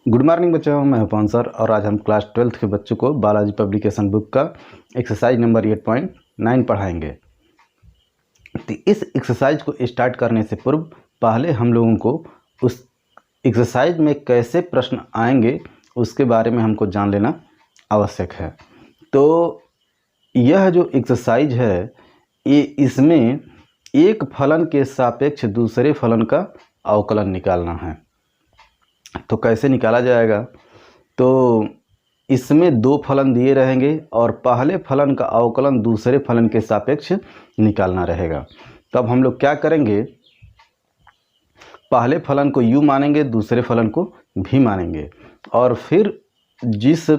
Good morning बच्चों, मैं पवन sir और आज हम क्लास 12th के बच्चों को बालाजी पब्लिकेशन बुक का एक्सरसाइज नंबर 8.9 पढ़ाएंगे। तो इस एक्सरसाइज को स्टार्ट करने से पूर्व पहले हम लोगों को उस एक्सरसाइज में कैसे प्रश्न आएंगे उसके बारे में हमको जान लेना आवश्यक है। तो यह जो एक्सरसाइज है ये इसमें एक फलन के सापेक्ष दूसरे फलन का अवकलन निकालना है। तो कैसे निकाला जाएगा? तो इसमें दो फलन दिए रहेंगे और पहले फलन का अवकलन दूसरे फलन के सापेक्ष निकालना रहेगा। तो अब हम लोग क्या करेंगे, पहले फलन को u मानेंगे, दूसरे फलन को v मानेंगे और फिर जिस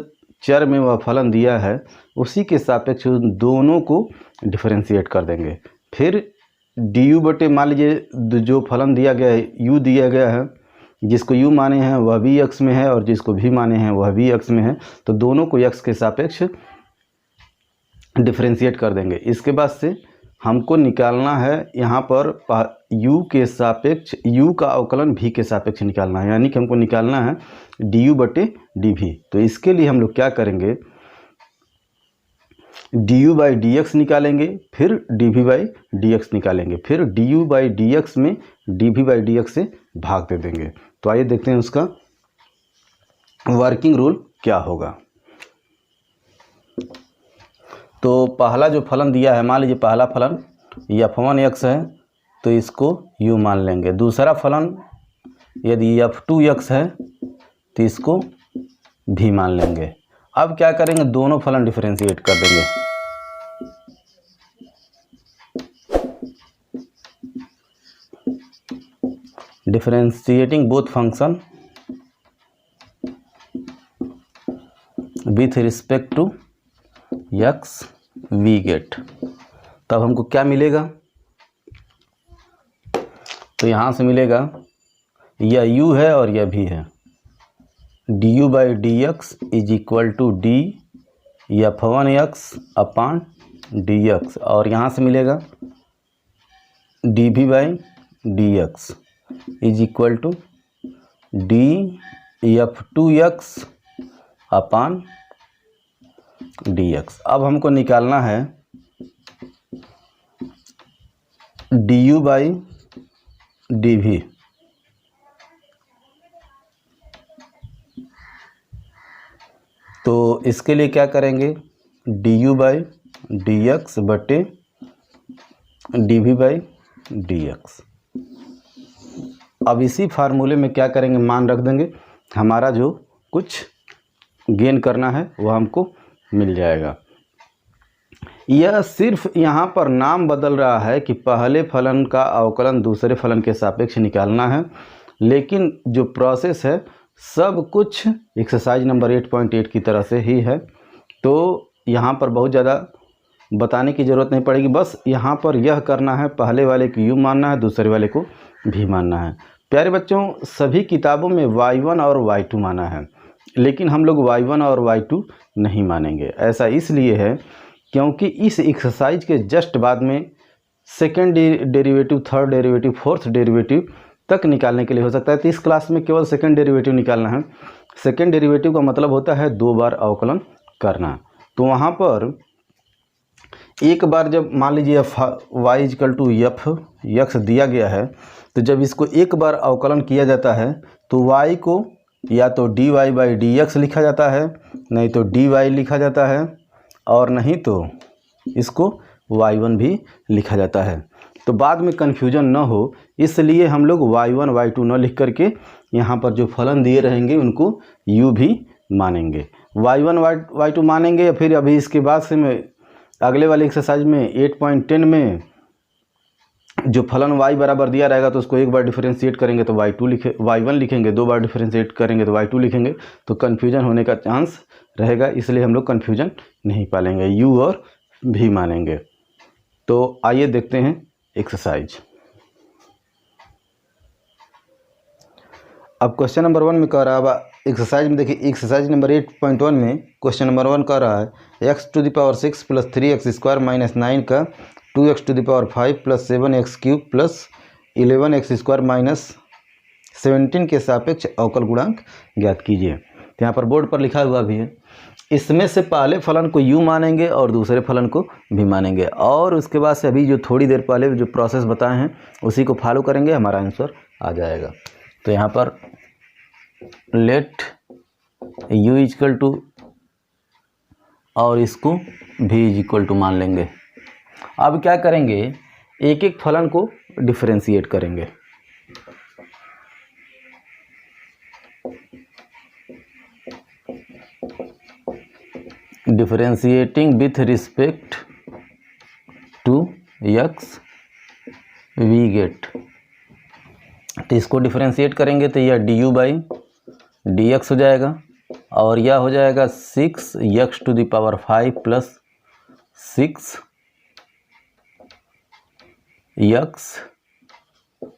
चर में वह फलन दिया है उसी के सापेक्ष दोनों को डिफरेंशिएट कर देंगे। फिर du बटे, मान लीजिए जो फलन दिया गया है u दिया गया है, जिसको u माने हैं वह भी x में है और जिसको v माने हैं वह भी x में है, तो दोनों को x के सापेक्ष डिफरेंशिएट कर देंगे। इसके बाद से हमको निकालना है यहाँ पर u के सापेक्ष u का अवकलन v के सापेक्ष निकालना है, यानी कि हमको निकालना है du बटे dv। तो इसके लिए हम लोग क्या करेंगे, du बाई dx निकालेंगे, फिर dv बाई dx निकालेंगे, फिर du बाई dx में dv बाई dx से भाग दे देंगे। तो आइए देखते हैं उसका वर्किंग रूल क्या होगा। तो पहला जो फलन दिया है, मान लीजिए पहला फलन f1x है तो इसको u मान लेंगे। दूसरा फलन यदि f2x है तो इसको v मान लेंगे। अब क्या करेंगे, दोनों फलन डिफरेंशिएट कर देंगे। Differentiating both function with respect to x we get. तब हमको क्या मिलेगा, तो यहाँ से मिलेगा यह u है और यह v है, du by D x is equal to d f1x upon d x, और यहाँ से मिलेगा dv by D x is equal to d f2x upon d x. अब हमको निकालना है du बाई dv। तो इसके लिए क्या करेंगे, du बाई डी एक्स बटे dv बाई डी एक्स। अब इसी फार्मूले में क्या करेंगे, मान रख देंगे, हमारा जो कुछ गेन करना है वह हमको मिल जाएगा। यह सिर्फ यहाँ पर नाम बदल रहा है कि पहले फलन का अवकलन दूसरे फलन के सापेक्ष निकालना है, लेकिन जो प्रोसेस है सब कुछ एक्सरसाइज नंबर 8.8 की तरह से ही है। तो यहाँ पर बहुत ज़्यादा बताने की ज़रूरत नहीं पड़ेगी, बस यहाँ पर यह करना है, पहले वाले को u मानना है, दूसरे वाले को v मानना है। प्यारे बच्चों, सभी किताबों में y1 और y2 माना है, लेकिन हम लोग y1 और y2 नहीं मानेंगे। ऐसा इसलिए है क्योंकि इस एक्सरसाइज के जस्ट बाद में second derivative, third derivative, fourth derivative तक निकालने के लिए हो सकता है। तो इस क्लास में केवल सेकेंड डेरिवेटिव निकालना है। सेकेंड डेरिवेटिव का मतलब होता है दो बार अवकलन करना। तो वहाँ पर एक बार जब मान लीजिए y equal to f x दिया गया है, तो जब इसको एक बार अवकलन किया जाता है तो y को या तो dy बाई डी एक्स लिखा जाता है, नहीं तो dy लिखा जाता है, और नहीं तो इसको y1 भी लिखा जाता है। तो बाद में कन्फ्यूजन न हो इसलिए हम लोग y1 y2 न लिख करके यहाँ पर जो फलन दिए रहेंगे उनको u भी मानेंगे, y1 y2 मानेंगे। या फिर अभी इसके बाद से मैं अगले वाले एक्सरसाइज में 8.10 में जो फलन y बराबर दिया रहेगा तो उसको एक बार डिफरेंशिएट करेंगे तो y1 लिखेंगे, दो बार डिफरेंशिएट करेंगे तो y2 लिखेंगे। तो कन्फ्यूजन होने का चांस रहेगा, इसलिए हम लोग कन्फ्यूजन नहीं पालेंगे, u और v मानेंगे। तो आइए देखते हैं एक्सरसाइज। अब क्वेश्चन नंबर 1 में कह रहा है, एक्सरसाइज में देखिए, एक्सरसाइज नंबर 8.1 में क्वेश्चन नंबर 1 कह रहा है x to the power 6 plus 3x square minus 9 का 2x to the power 5 plus 7x cube plus 11x square minus 17 के सापेक्ष अवकल गुणांक ज्ञात कीजिए। तो यहाँ पर बोर्ड पर लिखा हुआ भी है, इसमें से पहले फलन को u मानेंगे और दूसरे फलन को v मानेंगे, और उसके बाद से अभी जो थोड़ी देर पहले जो प्रोसेस बताए हैं उसी को फॉलो करेंगे, हमारा आंसर आ जाएगा। तो यहाँ पर लेट u इक्वल टू और इसको v इक्वल टू मान लेंगे। अब क्या करेंगे, एक एक फलन को डिफरेंशिएट करेंगे। Differentiating with respect to x we get. तो इसको डिफरेंशिएट करेंगे तो यह du बाई dx हो जाएगा, और यह हो जाएगा 6x to the power 5 plus 6x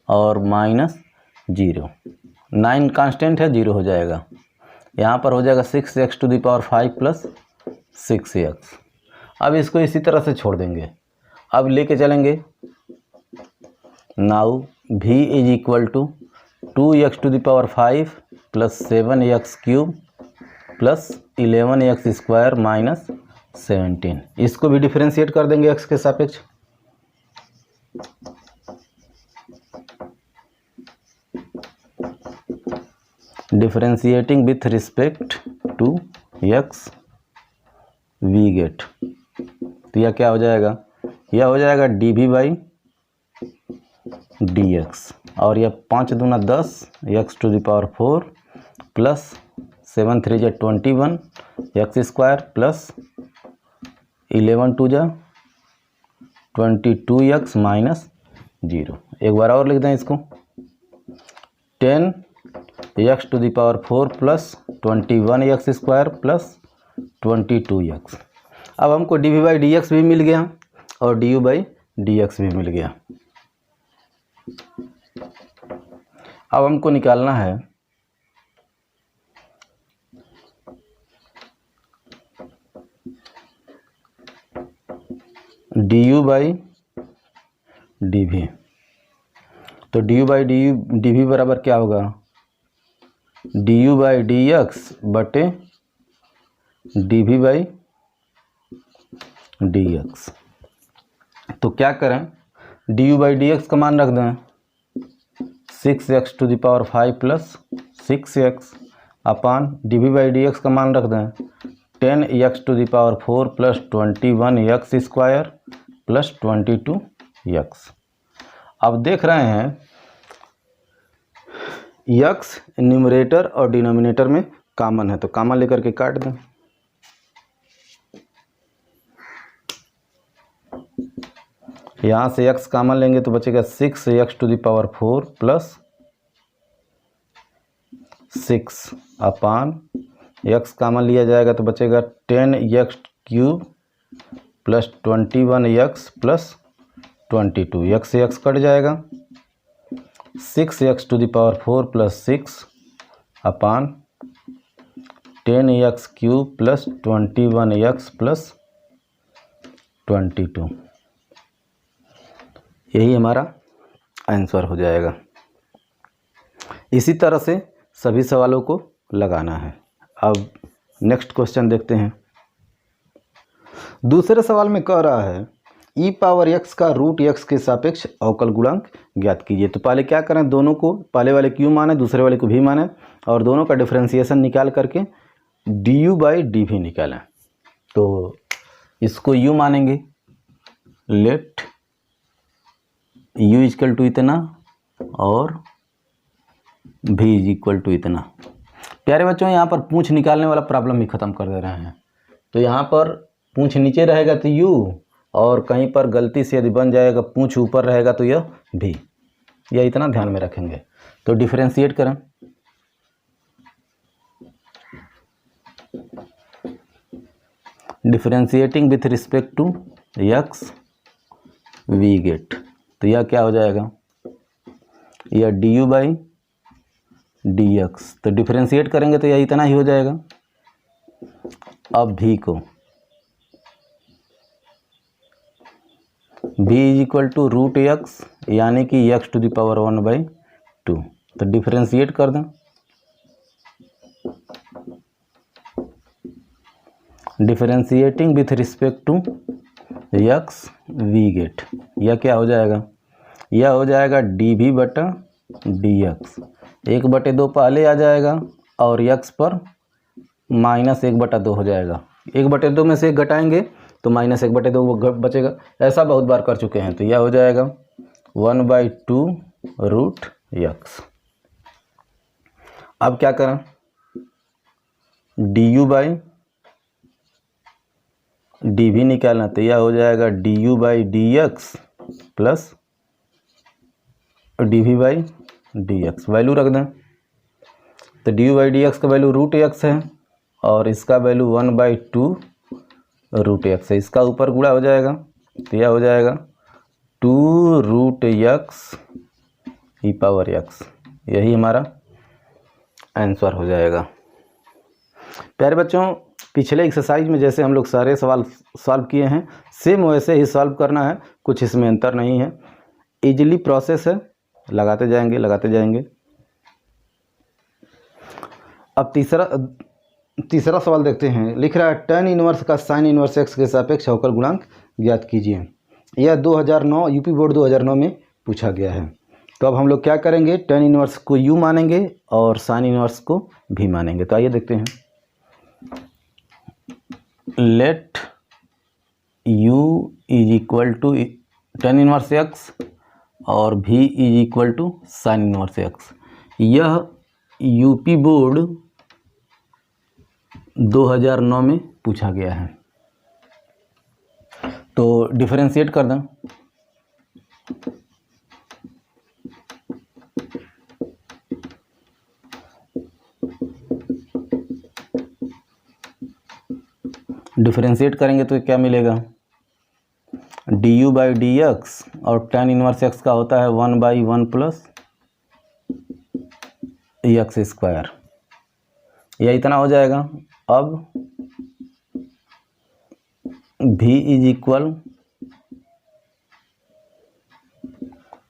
और माइनस 0, 9 कांस्टेंट है, 0 हो जाएगा। यहाँ पर हो जाएगा 6x to the power 5 plus 6x। अब इसको इसी तरह से छोड़ देंगे, अब लेके चलेंगे। Now v is equal to 2x to the power 5 plus 7x cube plus 11x square minus 17। इसको भी डिफरेंशिएट कर देंगे x के सापेक्ष। Differentiating with respect to x we get. तो यह क्या हो जाएगा, यह हो जाएगा dv बाई dx, और यह 5 दूना 10 x to the power 4 plus 7 3 जा 21 x स्क्वायर प्लस 11 2 जा 22x माइनस 0। एक बार और लिख दें इसको, 10x to the power 4 plus 21x square plus 22x। अब हमको dv बाई dx भी मिल गया और du बाई dx भी मिल गया। अब हमको निकालना है du बाई dv। तो du बाई dv बराबर क्या होगा, du बाई dx बटे dv बाई dx। तो क्या करें, du बाई dx का मान रख दें 6x to the power 5 plus 6x upon dv by dx का मान रख दें 10x to the power 4 plus 21x square plus 22x। अब देख रहे हैं x न्यूमरेटर और डिनोमिनेटर में कॉमन है, तो कॉमन लेकर के काट दें। यहाँ से x कॉमन लेंगे तो बचेगा 6x to the power 4 plus 6 upon x common लिया जाएगा तो बचेगा 10x cube plus 21x plus 22। x से x कट जाएगा, 6x to the power 4 plus 6 upon 10x cube plus 21x plus 22। यही हमारा आंसर हो जाएगा। इसी तरह से सभी सवालों को लगाना है। अब नेक्स्ट क्वेश्चन देखते हैं। दूसरे सवाल में कह रहा है e पावर x का रूट x के सापेक्ष अवकल गुणांक ज्ञात कीजिए। तो पहले क्या करें, दोनों को, पहले वाले q माने दूसरे वाले को v माने, और दोनों का डिफरेंशिएशन निकाल करके du बाई dv निकालें। तो इसको u मानेंगे, लेट u इक्वल टू इतना और v इक्वल टू इतना। प्यारे बच्चों, यहाँ पर पूंछ निकालने वाला प्रॉब्लम ही ख़त्म कर दे रहे हैं। तो यहाँ पर पूंछ नीचे रहेगा तो u, और कहीं पर गलती से यदि बन जाएगा पूंछ ऊपर रहेगा तो यह v, यह इतना ध्यान में रखेंगे। तो डिफरेंशिएट करें, differentiating with respect to x we get. तो यह क्या हो जाएगा, यह du बाई dx। तो डिफरेंशिएट करेंगे तो यह इतना ही हो जाएगा। अब v को v is equal to root x, यानी कि x टू द पावर 1/2। तो डिफरेंशिएट कर दें, differentiating with respect to x we get, यह क्या हो जाएगा, यह हो जाएगा डी वी बटा डी एक्स, 1/2 पहले आ जाएगा और यक्स पर -1/2 हो जाएगा, 1/2 में से एक घटाएंगे तो -1/2 बचेगा, ऐसा बहुत बार कर चुके हैं। तो यह हो जाएगा 1/2 रूट यक्स। अब क्या करें, डी यू बाई डी भी निकालना, तो यह हो जाएगा d you by D x plus d v by D x, value रख दें। तो d you by D x का वैल्यू रूट एक्स है और इसका वैल्यू 1/2 रूट एक्स है, इसका ऊपर गुणा हो जाएगा, तो यह हो जाएगा 2 रूट एक्स ई पावर एक्स, यही हमारा आंसर हो जाएगा। प्यारे बच्चों, पिछले एक्सरसाइज में जैसे हम लोग सारे सवाल सॉल्व किए हैं, सेम वैसे ही सॉल्व करना है, कुछ इसमें अंतर नहीं है, इजीली प्रोसेस है, लगाते जाएंगे। अब तीसरा सवाल देखते हैं। लिख रहा है tan इनवर्स का sin इनवर्स x के सापेक्ष अवकल गुणांक ज्ञात कीजिए। यह 2009 यूपी बोर्ड 2009 में पूछा गया है। तो अब हम लोग क्या करेंगे, tan इनवर्स को u मानेंगे और sin इनवर्स को v मानेंगे। तो आइए देखते हैं। Let u is equal to tan inverse x और v is equal to sin inverse x। यह यूपी बोर्ड 2009 में पूछा गया है। तो डिफरेंशिएट कर दें, डिफरेंशिएट करेंगे तो क्या मिलेगा, D you by D x और tan इनवर्स एक्स का होता है 1/1 प्लस एक्स स्क्वायर, यह इतना हो जाएगा। अब v is equal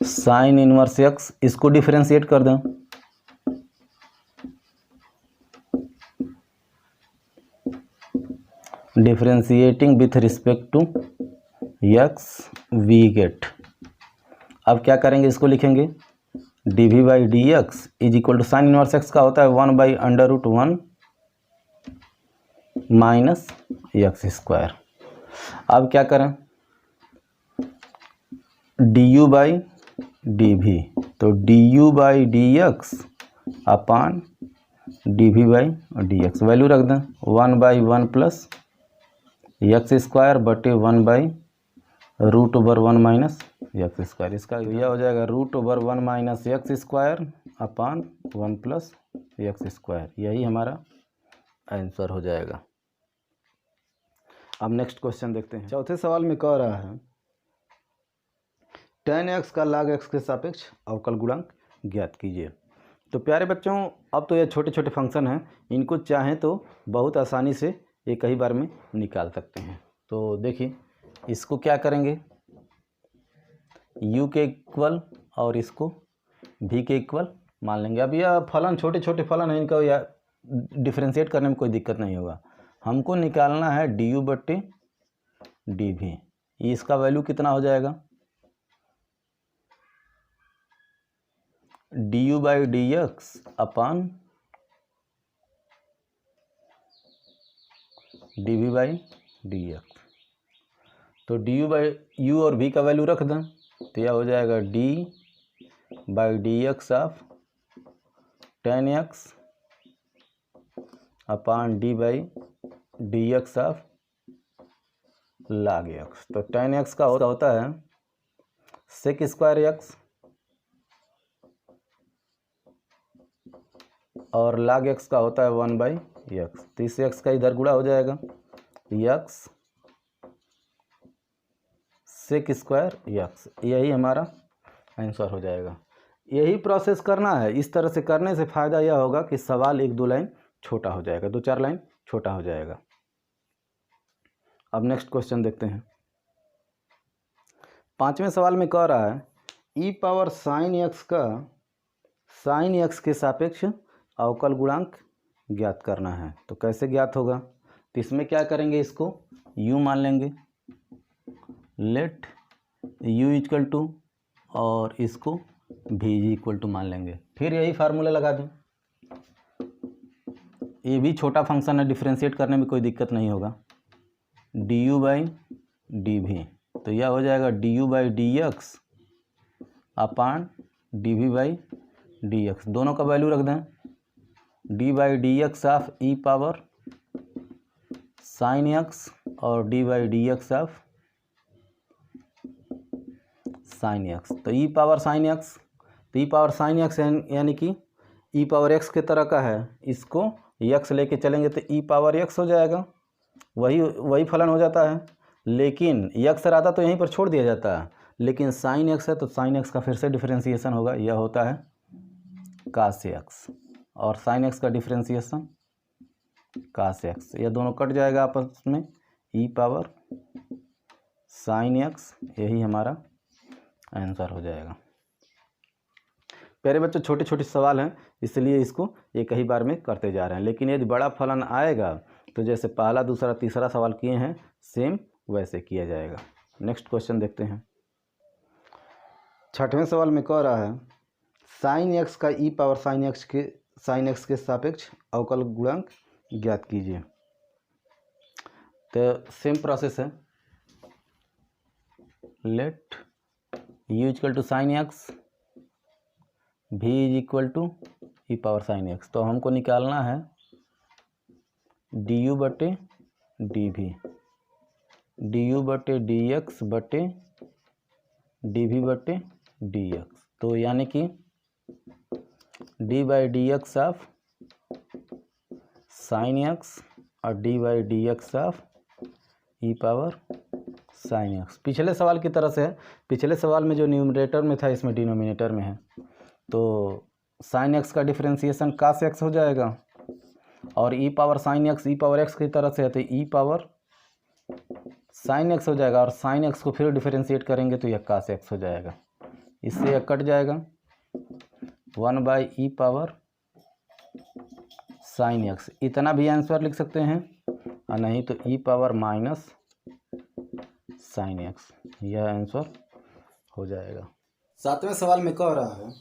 sine inverse x, इसको डिफरेंशिएट कर दें, differentiating with respect to x we get. अब क्या करेंगे, इसको लिखेंगे d v by D x is equal to sine inverse x का होता है 1/√1 माइनस एक्स स्क्वायर। अब क्या करें, d you by D we, तो d you by D x upon d v by D x, value रख दें 1/1 plus x square बटे 1/√1 माइनस एक्स स्क्वायर। इसका यह हो जाएगा √1 minus x square upon 1 plus x square, यही हमारा आंसर हो जाएगा। अब नेक्स्ट क्वेश्चन देखते हैं। चौथे सवाल में कह रहा है tan x का log x के सापेक्ष अवकल गुणांक ज्ञात कीजिए। तो प्यारे बच्चों, अब तो ये छोटे छोटे फंक्शन हैं, इनको चाहें तो बहुत आसानी से एक ही बार में निकाल सकते हैं। तो देखिए, इसको क्या करेंगे, u के इक्वल और इसको v के इक्वल मान लेंगे। अब यह फलन छोटे छोटे फलन है, इनका या डिफरेंशिएट करने में कोई दिक्कत नहीं होगा। हमको निकालना है डी यू बट्टे डी वी, इसका वैल्यू कितना हो जाएगा, d you by D x upon d v by D x. तो डी यू बाई यू और वी का वैल्यू रख दें, तो यह हो जाएगा D by D x of tan x upon D by D x of log x। तो tan x का होता है सेक स्क्वायर एक्स और log x का होता है 1/x। तो इस x का इधर गुणा हो जाएगा, x सेक स्क्वायर x, यही हमारा आंसर हो जाएगा। यही प्रोसेस करना है। इस तरह से करने से फ़ायदा यह होगा कि सवाल 1-2 लाइन छोटा हो जाएगा, 2-4 लाइन छोटा हो जाएगा। अब नेक्स्ट क्वेश्चन देखते हैं। 5वें सवाल में कह रहा है ई पावर साइन एक्स का साइन एक्स के सापेक्ष अवकल गुणांक ज्ञात करना है। तो कैसे ज्ञात होगा? तो इसमें क्या करेंगे, इसको u मान लेंगे, लेट u इक्वल टू, और इसको v इक्वल टू मान लेंगे। फिर यही फार्मूला लगा दें। ये भी छोटा फंक्शन है, डिफ्रेंशिएट करने में कोई दिक्कत नहीं होगा। du बाई डी वी, तो यह हो जाएगा du by D x upon d v by D x. दोनों का वैल्यू रख दें, d by D x of e power sine x और d by D x of sine x. तो ई पावर साइन एक्स, तो e power sine x यानी कि ई power x के तरह का है, इसको एक्स लेके चलेंगे तो ई पावर एक्स हो जाएगा, वही फलन हो जाता है। लेकिन एक्स रहता तो यहीं पर छोड़ दिया जाता है, लेकिन साइन एक्स है तो साइन एक्स का फिर से डिफरेंशिएशन होगा, यह होता है कास एक्स, और साइन एक्स का डिफरेंशिएशन कास एक्स, यह दोनों कट जाएगा आपस में, ई पावर साइन एक्स, यही हमारा आंसर हो जाएगा। प्यारे बच्चों, छोटे छोटे सवाल हैं, इसलिए इसको एक ही बार में करते जा रहे हैं, लेकिन यदि बड़ा फलन आएगा तो जैसे पहला दूसरा तीसरा सवाल किए हैं सेम वैसे किया जाएगा। नेक्स्ट क्वेश्चन देखते हैं। 6वें सवाल में कह रहा है साइन एक्स का ई पावर साइन एक्स के सापेक्ष अवकल गुणांक ज्ञात कीजिए। तो सेम प्रोसेस है, let u equal to sine x, v is equal to e power sine x. तो हमको निकालना है du बटे डी वी, du बटे डी एक्स बटे डी वी बटे डी एक्स। तो यानी कि d by D x of sine x और d by D x of e power sine x. पिछले सवाल की तरह से है, पिछले सवाल में जो न्यूमरेटर में था इसमें डिनोमिनेटर में है, तो साइन एक्स का डिफरेंशिएशन कास एक्स हो जाएगा, और ई पावर साइन एक्स ई पावर एक्स की तरह से है तो ई पावर साइन एक्स हो जाएगा, और साइन एक्स को फिर डिफरेंशिएट करेंगे तो यह कास एक्स हो जाएगा, इससे यह कट जाएगा 1 by E power sine x. इतना भी आंसर लिख सकते हैं, और नहीं तो e power minus sine x, यह आंसर हो जाएगा। 7वें सवाल में कह रहा है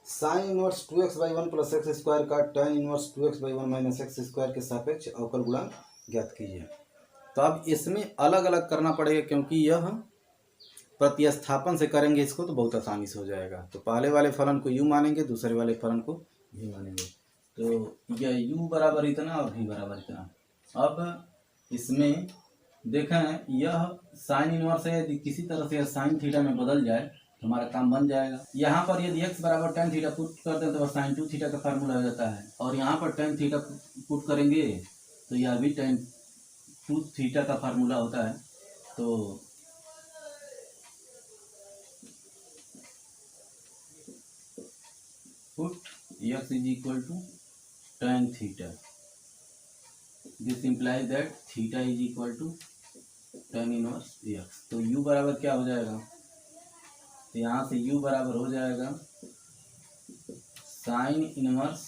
sine inverse 2x by 1 plus x square का tan inverse 2x by 1 minus x square के सापेक्ष अवकल गुणांक ज्ञात कीजिए। तो अब इसमें अलग अलग करना पड़ेगा, क्योंकि यह प्रतिस्थापन से करेंगे इसको तो बहुत आसानी से हो जाएगा। तो पहले वाले फलन को u मानेंगे, दूसरे वाले फलन को v मानेंगे। तो यह u बराबर इतना और v बराबर इतना। अब इसमें देखें, यह साइन इनवर्स है, यदि किसी तरह से यह साइन थीटा में बदल जाए तो हमारा काम बन जाएगा। यहाँ पर यदि x बराबर tan थीटा पुट कर दें तो साइन 2 थीटा का फार्मूला हो जाता है, और यहाँ पर tan थीटा पुट करेंगे तो यह भी tan 2 थीटा का फार्मूला होता है। तो put x is equal to tan theta, this implies that theta is equal to tan inverse x। तो u बराबर क्या हो जाएगा, तो यहाँ से u बराबर हो जाएगा साइन इनवर्स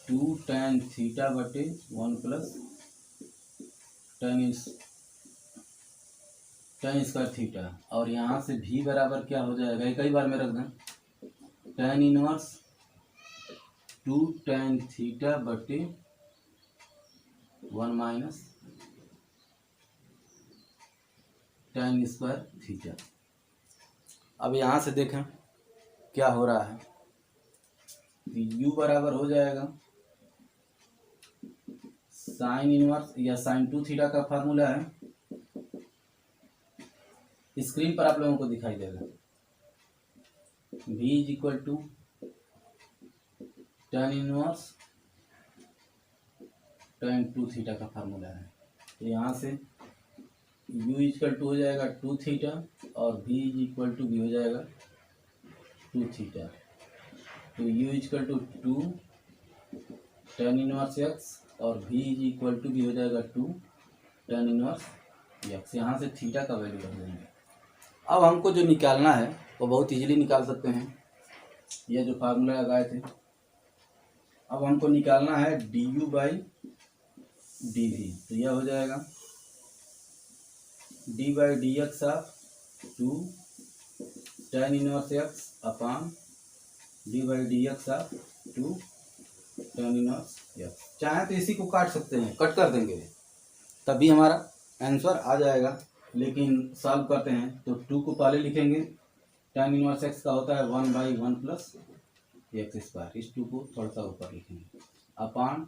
2 tan थीटा बटे 1 प्लस tan स्क्वायर थीटा, और यहाँ से v बराबर क्या हो जाएगा, एक ही बार में रख दें, tan इनवर्स 2 tan थीटा बटे 1 माइनस tan स्क्वायर थीटा। अब यहाँ से देखें क्या हो रहा है, u बराबर हो जाएगा साइन इनवर्स या साइन 2 थीटा का फार्मूला है, स्क्रीन पर आप लोगों को दिखाई देगा, v is equal to tan inverse tan 2 theta का फार्मूला है। तो यहाँ से u इक्वल टू हो जाएगा 2 थीटा और v इज इक्वल टू भी हो जाएगा 2 थीटा। तो u equal to 2 tan inverse x और v इज इक्वल टू भी हो जाएगा 2 tan इनवर्स x। यहाँ से थीटा का वैल्यू रख देंगे। अब हमको जो निकालना है वो बहुत इजीली निकाल सकते हैं। ये जो फार्मूला लगाए थे, अब हमको निकालना है D you by D we. तो यह हो जाएगा D by D x of 2 tan inverse X upon D by D x of 2 tan inverse X. चाहे तो इसी को काट सकते हैं, कट कर देंगे तभी हमारा आंसर आ जाएगा। लेकिन सॉल्व करते हैं तो 2 को पहले लिखेंगे, tan इनवर्स एक्स का होता है 1/1 प्लस एक्स स्क्वायर। इस 2 को थोड़ा सा ऊपर लिखेंगे अपान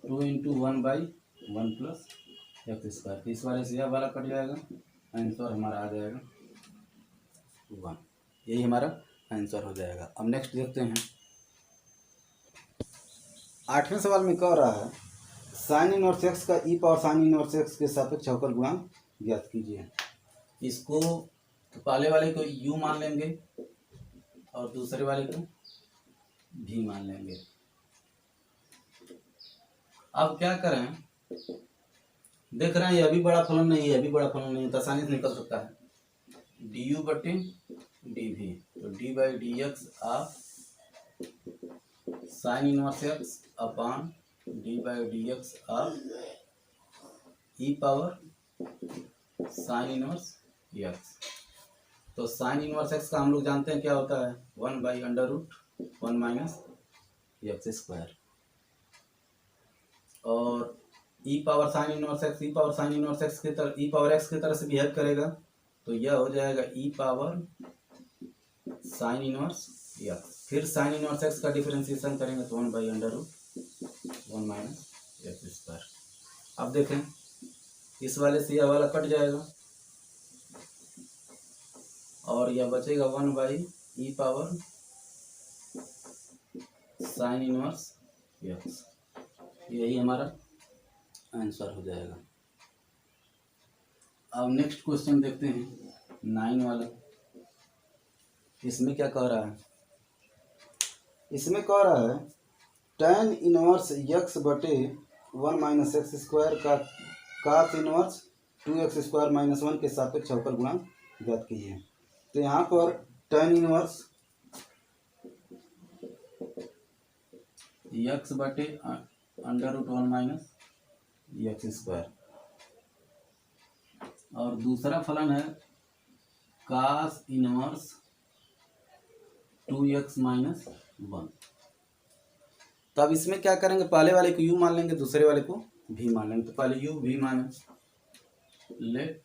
2 इंटू 1/1 प्लस एक्स स्क्वायर। इस वाले से यह वाला कट जाएगा, आंसर हमारा आ जाएगा 1। यही हमारा आंसर हो जाएगा। अब नेक्स्ट देखते हैं। 8वें सवाल में कह रहा है साइन इनवर्स एक्स का ई पावर साइन इनवर्स एक्स के सापेक्ष अवकल गुणांक ज्ञात कीजिए। इसको तो पहले वाले को u मान लेंगे और दूसरे वाले को v मान लेंगे। अब क्या करें, देख रहे हैं ये अभी बड़ा फलन नहीं है, अभी बड़ा फलन नहीं है, तो आसानी से निकल सकता है डी यू बटे डी वी। तो D by D x of sign inverse X upon D by D x of e power sign inverse x. तो साइन इनवर्स एक्स का हम लोग जानते हैं क्या होता है, 1/√1 माइनस एक्स स्क्वायर। और ई पावर साइन इनवर्स एक्स, ई पावर साइन इनवर्स एक्स की तरह, ई पावर एक्स की तरह से बिहेव करेगा। तो यह हो जाएगा ई पावर साइन इनवर्स एक्स। फिर साइन इनवर्स एक्स का डिफरेंशिएशन करेंगे तो 1/√1 माइनस एक्स स्क्वायर। अब देखें इस वाले से यह वाला कट जाएगा और यह बचेगा 1/e power sine inverse x. यही हमारा आंसर हो जाएगा। अब नेक्स्ट क्वेश्चन देखते हैं 9 वाला। इसमें क्या कह रहा है, इसमें कह रहा है tan इनवर्स x बटे 1 माइनस एक्स स्क्वायर का cos inverse 2x square minus 1 के सापेक्ष अवकल गुणांक ज्ञात कीजिए। तो यहाँ पर tan इनवर्स x बटे √1 माइनस एक्स स्क्वायर और दूसरा फलन है cos इनवर्स 2x माइनस 1। तब इसमें क्या करेंगे, पहले वाले को u मान लेंगे, दूसरे वाले को v मान लेंगे। तो पहले u v माने, लेट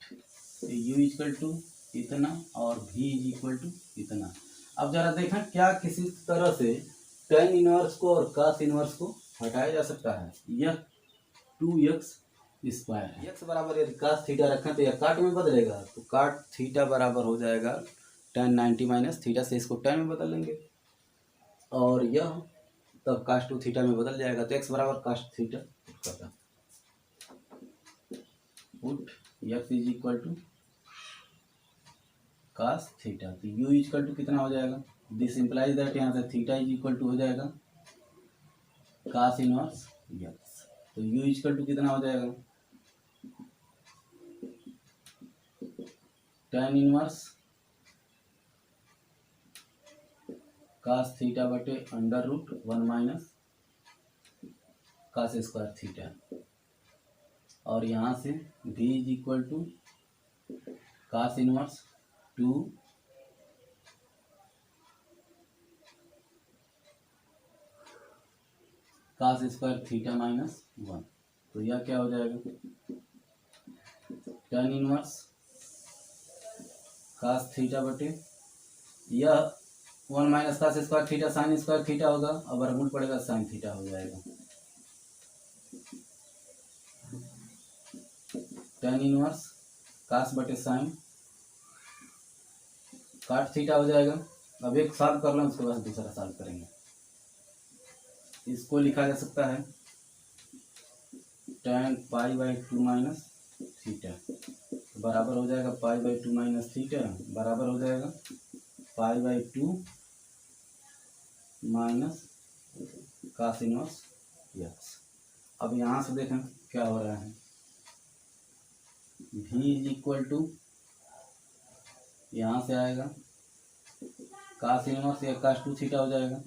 u इक्वल टू इतना और v इक्वल टू इतना। अब जरा देखें क्या किसी तरह से tan इनवर्स को और cos इनवर्स को हटाया जा सकता है। यह 2x स्क्वायर है, x बराबर यदि cos थीटा रखें तो यह काट में बदलेगा, तो काट थीटा बराबर हो जाएगा tan 90 माइनस थीटा से इसको tan में बदल लेंगे और यह तब cos 2 थीटा में बदल जाएगा। तो x बराबर cos थीटा करता, put x is equal to cos theta. तो u इक्वल टू कितना हो जाएगा, दिस इंप्लाइज दैट यहाँ से थीटा इज इक्वल टू हो जाएगा cos इनवर्स x। तो u इक्वल टू कितना हो जाएगा, tan इनवर्स cos थीटा बटे √1 माइनस cos स्क्वायर थीटा। और यहाँ से v is equal to cos inverse 2 cos square theta minus 1। तो यह क्या हो जाएगा, tan इनवर्स cos थीटा बटे यह 1 minus cos square theta sine square theta होगा, अब वर्गमूल पड़ेगा साइन थीटा हो जाएगा। tan इनवर्स cos बटे साइन काट थीटा हो जाएगा। अब एक सॉल्व कर लें, उसके बाद दूसरा सॉल्व करेंगे। इसको लिखा जा सकता है tan π/2 माइनस थीटा बराबर हो जाएगा π/2 माइनस थीटा बराबर हो जाएगा π/2 माइनस cos इनवर्स x। अब यहाँ से देखें क्या हो रहा है, v इज इक्वल टू यहाँ से आएगा कास इनवर्स या कास 2 थीटा हो जाएगा।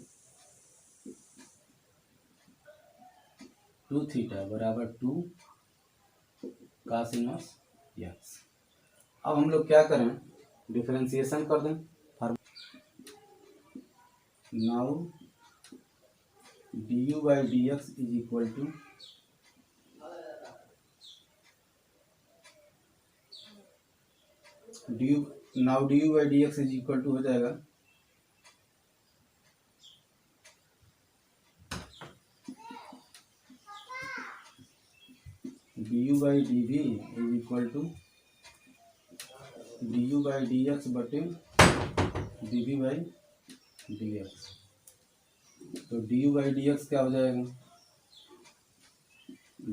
2 थीटा बराबर 2 कास इनवर्स यक्स। अब हम लोग क्या करें, डिफरेंशिएशन कर दें। Now du by dx is equal to now du by dx is equal to हो जाएगा du by dv is equal to du by dx बटे dv by dx। तो du by dx क्या हो जाएगा,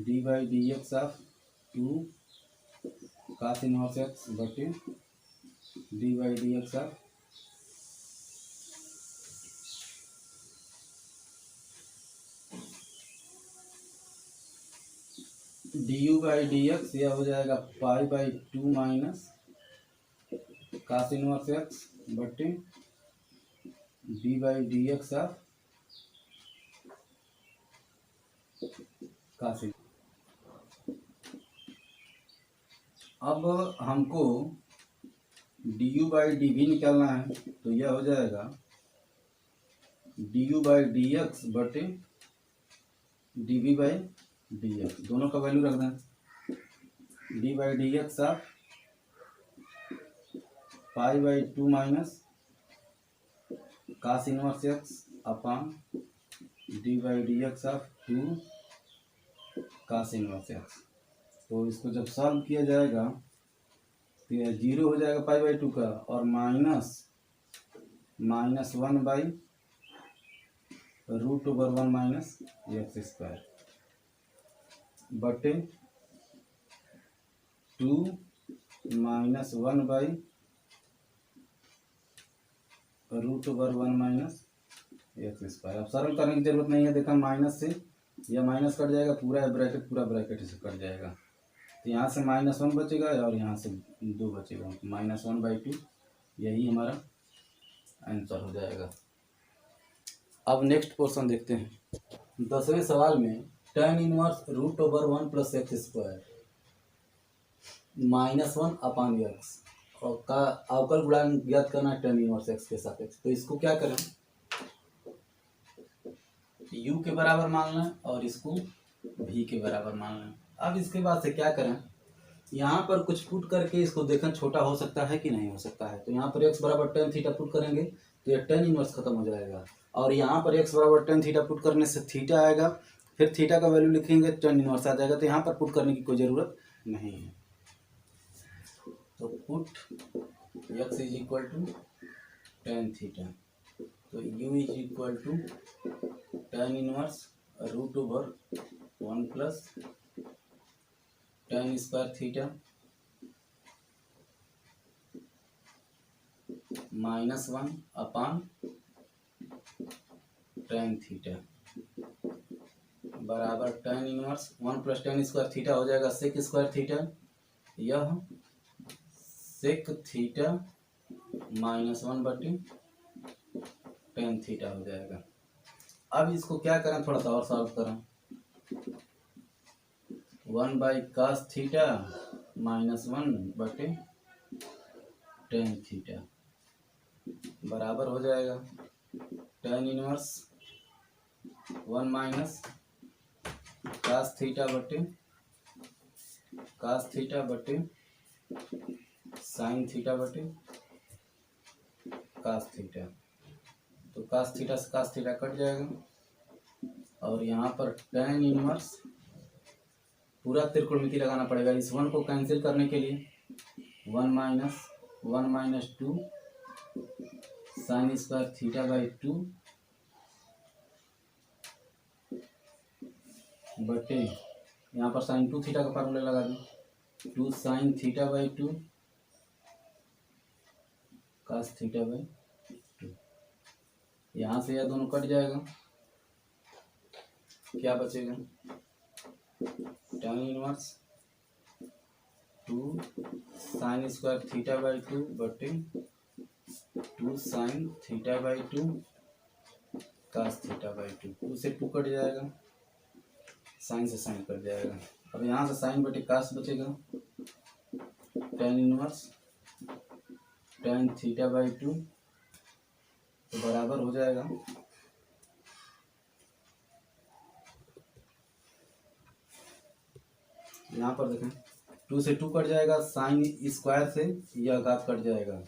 d by dx of 2 cos inverse x बटे d by dx of du by dx यह हो जाएगा pi by 2 minus cos inverse x बटे d by dx of cos। अब हमको du by dv निकालना है, तो यह हो जाएगा du by dx बटे dv by dx, दोनों का वैल्यू रख दें। d by dx of pi by 2 minus cos inverse x upon d by dx of 2 cos inverse x। तो इसको जब सॉल्व किया जाएगा तो यह 0 हो जाएगा पाई बाई 2 का, और minus 1 by √1 minus x square बटे 2 minus 1 by √1 minus x square. अब सरल करने की जरूरत नहीं है, देखा माइनस से यह माइनस कट जाएगा, पूरा ब्रैकेट से कट जाएगा। तो यहाँ से -1 बचेगा और यहाँ से 2 बचेगा, -1/2, यही हमारा आंसर हो जाएगा। अब नेक्स्ट पोर्शन देखते हैं। 10वें सवाल में tan inverse √1 plus x square -1 अपान एक्स और का अवकल गुणांक ज्ञात करना है tan इनवर्स एक्स के सापेक्ष। तो इसको क्या करें, u के बराबर मान लें और इसको v के बराबर मान लें। अब इसके बाद से क्या करें, यहाँ पर कुछ पुट करके इसको देखें छोटा हो सकता है कि नहीं हो सकता है। तो यहाँ पर x बराबर tan थीटा पुट करेंगे तो यह tan इनवर्स खत्म हो जाएगा, और यहाँ पर x बराबर tan थीटा पुट करने से थीटा आएगा, फिर थीटा का वैल्यू लिखेंगे tan इनवर्स आ जाएगा। तो यहाँ पर पुट करने की कोई ज़रूरत नहीं है। तो put x is equal to tan theta, तो u is equal to tan inverse √1 plus tan square theta -1 upon tan theta बराबर tan inverse 1 plus tan square theta हो जाएगा सेक स्क्वायर थीटा, यह सेक थीटा -1 बटे tan theta हो जाएगा। अब इसको क्या करें, थोड़ा सा और सॉल्व करें। 1 बाई cos थीटा -1 बटे tan थीटा बराबर हो जाएगा tan inverse 1 minus cos theta बटे sin थीटा बटे cos थीटा। तो cos थीटा से cos थीटा कट जाएगा, और यहाँ पर tan इनवर्स पूरा त्रिकोणमिति लगाना पड़ेगा। इस 1 को कैंसिल करने के लिए 1 minus 2 sine square theta by 2 बटे, यहाँ पर साइन 2 थीटा का फार्मूला लगा दें, 2 sine theta by 2 cos theta by 2। यहाँ से यह दोनों कट जाएगा, क्या बचेगा, tan inverse 2 sine square theta by 2 बटे 2 sine theta by 2 cos theta by 2, 2 से 2 कट जाएगा, साइन से साइन कट जाएगा। अब यहाँ से साइन बटे कास बचेगा, tan inverse tan theta by 2 तो बराबर हो जाएगा यहाँ पर देखें 2 से 2 कट जाएगा, साइन स्क्वायर से यह घात कट जाएगा,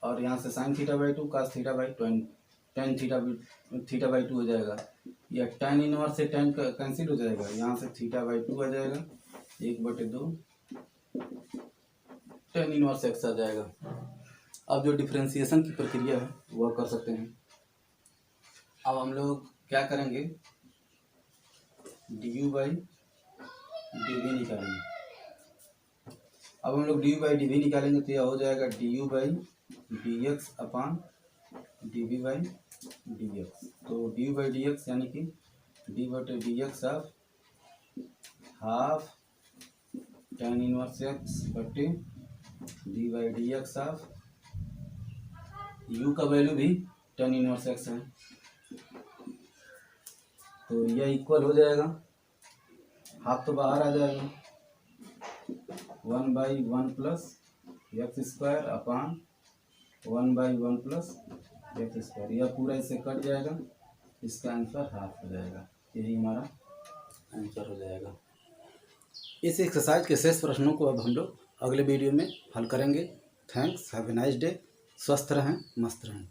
और यहाँ से sine theta by 2 cos theta by tan theta by 2 हो जाएगा। या टेन इनवर्स से टेन कैंसिल हो जाएगा, यहाँ से थीटा बाई 2 आ जाएगा, 1/2 टेन इनवर्स एक्स आ जाएगा। अब जो डिफ्रेंसिएशन की प्रक्रिया है वह कर सकते हैं। अब हम लोग क्या करेंगे, d you by D v निकालेंगे। अब हम लोग d you by D v निकालेंगे तो यह हो जाएगा d you by D x upon d v by D x. तो d you by D x यानी कि डी बटे d x of half tan inverse x बटे d by D x of u का वैल्यू भी tan inverse x है, तो यह इक्वल हो जाएगा, हाफ तो बाहर आ जाएगा, 1/1 plus x square upon 1/1 plus x square, यह पूरा इससे कट जाएगा, इसका आंसर हाफ हो जाएगा। यही हमारा आंसर हो जाएगा। इस एक्सरसाइज के शेष प्रश्नों को अब हम लोग अगले वीडियो में हल करेंगे। Thanks, have a nice day. स्वस्थ रहें, मस्त रहें।